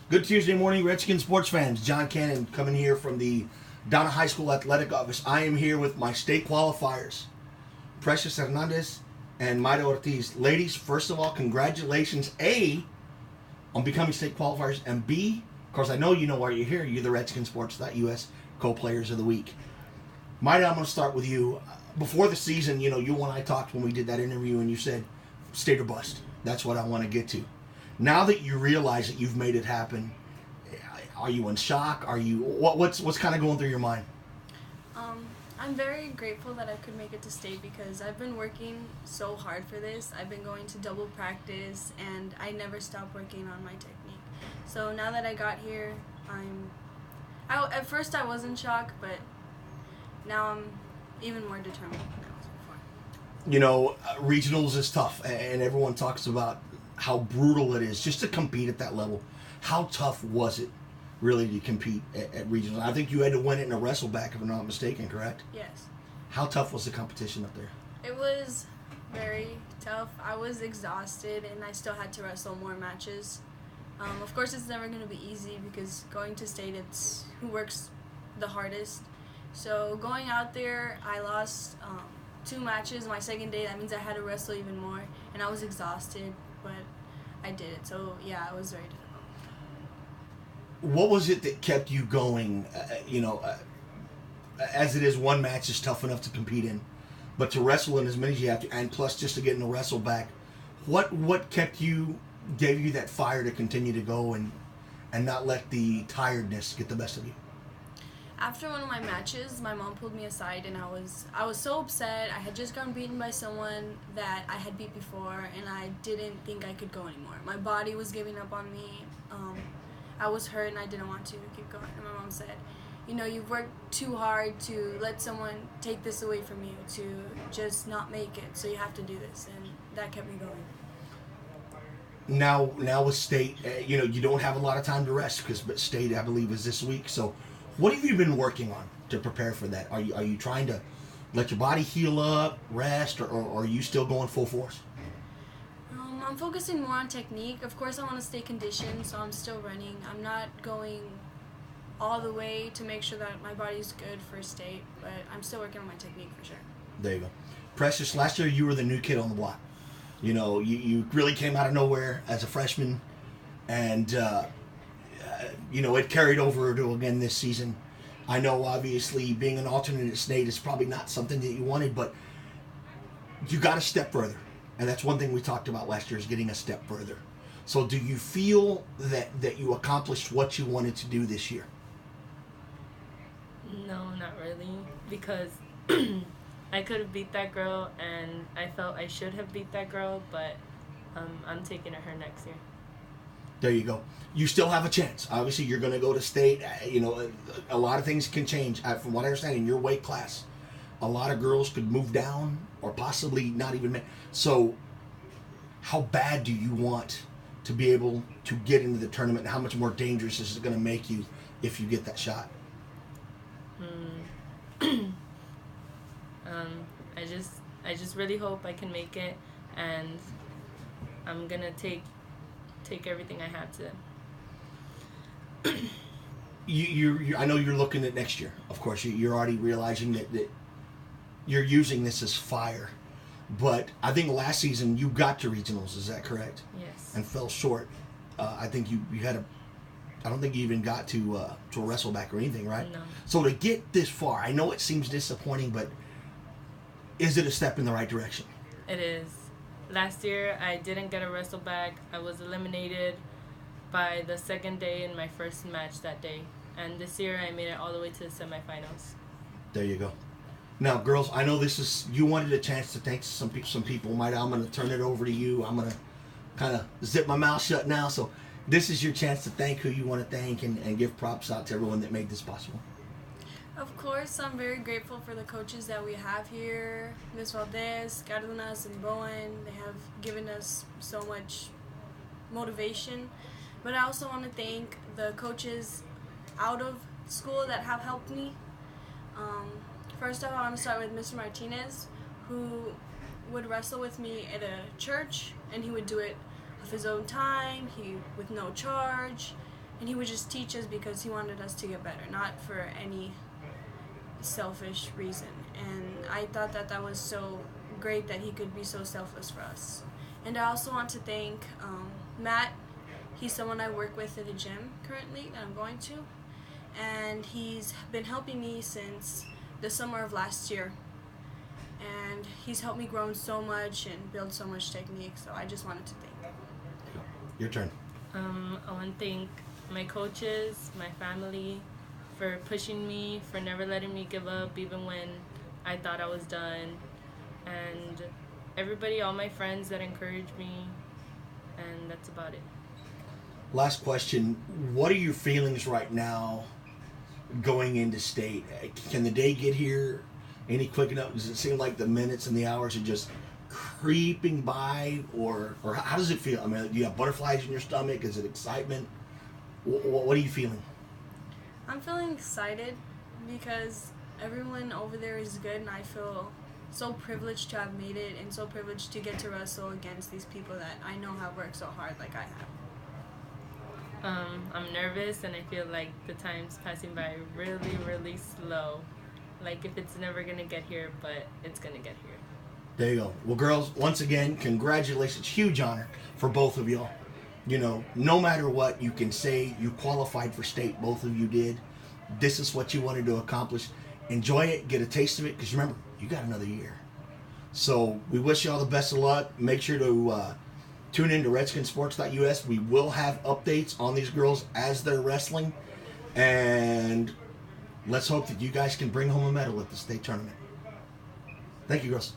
Good Tuesday morning, Redskin sports fans. John Cannon coming here from the Donna High School Athletic Office. I am here with my state qualifiers, Precious Hernandez and Maida Ortiz. Ladies, first of all, congratulations, A, on becoming state qualifiers, and B, of course, I know you know why you're here. You're the Redskin Sports.us Co-Players of the Week. Maida, I'm going to start with you. Before the season, you and I talked when we did that interview, and you said, state or bust. That's what I want to get to. Now that you realize that you've made it happen, are you in shock? Are you what's kind of going through your mind? I'm very grateful that I could make it to state because I've been working so hard for this. I've been going to double practice and I never stopped working on my technique. So now that I got here, at first I was in shock, but now I'm even more determined than I was before. Regionals is tough, and everyone talks about how brutal it is just to compete at that level. How tough was it really to compete at regionals? I think you had to win it in a wrestle back, if I'm not mistaken, correct? Yes. How tough was the competition up there? It was very tough. I was exhausted, and I still had to wrestle more matches. Of course, it's never going to be easy because going to state, it's who works the hardest. So going out there, I lost 2 matches my second day. That means I had to wrestle even more, and I was exhausted, but I did it. So, yeah, it was very difficult. What was it that kept you going? As it is, one match is tough enough to compete in, but to wrestle in as many as you have to, and plus just to get in the wrestle back, what kept you, gave you that fire to continue to go and not let the tiredness get the best of you? After one of my matches, my mom pulled me aside, and I was so upset. I had just gotten beaten by someone that I had beat before, and I didn't think I could go anymore. My body was giving up on me. I was hurt, and I didn't want to keep going. And my mom said, you've worked too hard to let someone take this away from you, to just not make it, so you have to do this, and that kept me going. Now with state, you don't have a lot of time to rest but state, I believe, is this week. So what have you been working on to prepare for that? Are you trying to let your body heal up, rest, or are you still going full force? I'm focusing more on technique. Of course, I want to stay conditioned, so I'm still running. I'm not going all the way to make sure that my body's good for state, but I'm still working on my technique for sure. There you go. Precious, last year you were the new kid on the block. You really came out of nowhere as a freshman, and it carried over to again this season. I know, obviously, being an alternate at state is probably not something that you wanted, but you got a step further. And that's one thing we talked about last year, is getting a step further. So do you feel that you accomplished what you wanted to do this year? No, not really, because I could have beat that girl, and I felt I should have beat that girl, but I'm taking her next year. There you go. You still have a chance. Obviously, you're going to go to state. A lot of things can change. From what I understand, in your weight class, a lot of girls could move down or possibly not even make. So how bad do you want to be able to get into the tournament, and how much more dangerous is it going to make you if you get that shot? I just really hope I can make it, and I'm gonna take everything I have to. I know you're looking at next year. Of course, you're already realizing that you're using this as fire. But I think last season you got to regionals. Is that correct? Yes. And fell short. I think you had I don't think you even got to a wrestleback or anything, right? No. So to get this far, I know it seems disappointing, but is it a step in the right direction? It is. Last year I didn't get a wrestleback. I was eliminated by the second day in my first match that day. And this year I made it all the way to the semifinals. There you go. Now, girls, I know you wanted a chance to thank some people. Maida, I'm going to turn it over to you. I'm going to kind of zip my mouth shut now. So this is your chance to thank who you want to thank and give props out to everyone that made this possible. Of course, I'm very grateful for the coaches that we have here, Ms. Valdez, Cardenas, and Bowen. They have given us so much motivation. But I also want to thank the coaches out of school that have helped me. First off, I want to start with Mr. Martinez, who would wrestle with me at a church, and he would do it of his own time, with no charge. and he would just teach us because he wanted us to get better, not for any selfish reason. And I thought that that was so great that he could be so selfless for us. And I also want to thank Matt. He's someone I work with at the gym currently that I'm going to, and he's been helping me since the summer of last year. And he's helped me grow so much and build so much technique, so I just wanted to thank him. Your turn. I want to thank my coaches, my family, for pushing me, for never letting me give up even when I thought I was done, and everybody, all my friends that encouraged me, and that's about it. Last question. What are your feelings right now going into state? Can the day get here any quick enough? Does it seem like the minutes and the hours are just creeping by, or how does it feel? I mean, do you have butterflies in your stomach? Is it excitement? What are you feeling? I'm feeling excited because everyone over there is good, and I feel so privileged to have made it and so privileged to get to wrestle against these people that I know have worked so hard like I have. I'm nervous, and I feel like the time's passing by really, really slow. Like if it's never going to get here, but it's going to get here. There you go. Well, girls, once again, congratulations. Huge honor for both of y'all. You know, no matter what, you can say you qualified for state. Both of you did. This is what you wanted to accomplish. Enjoy it. Get a taste of it. Because remember, you got another year. So we wish you all the best of luck. Make sure to tune in to RedskinsSports.us. We will have updates on these girls as they're wrestling. And let's hope that you guys can bring home a medal at the state tournament. Thank you, girls.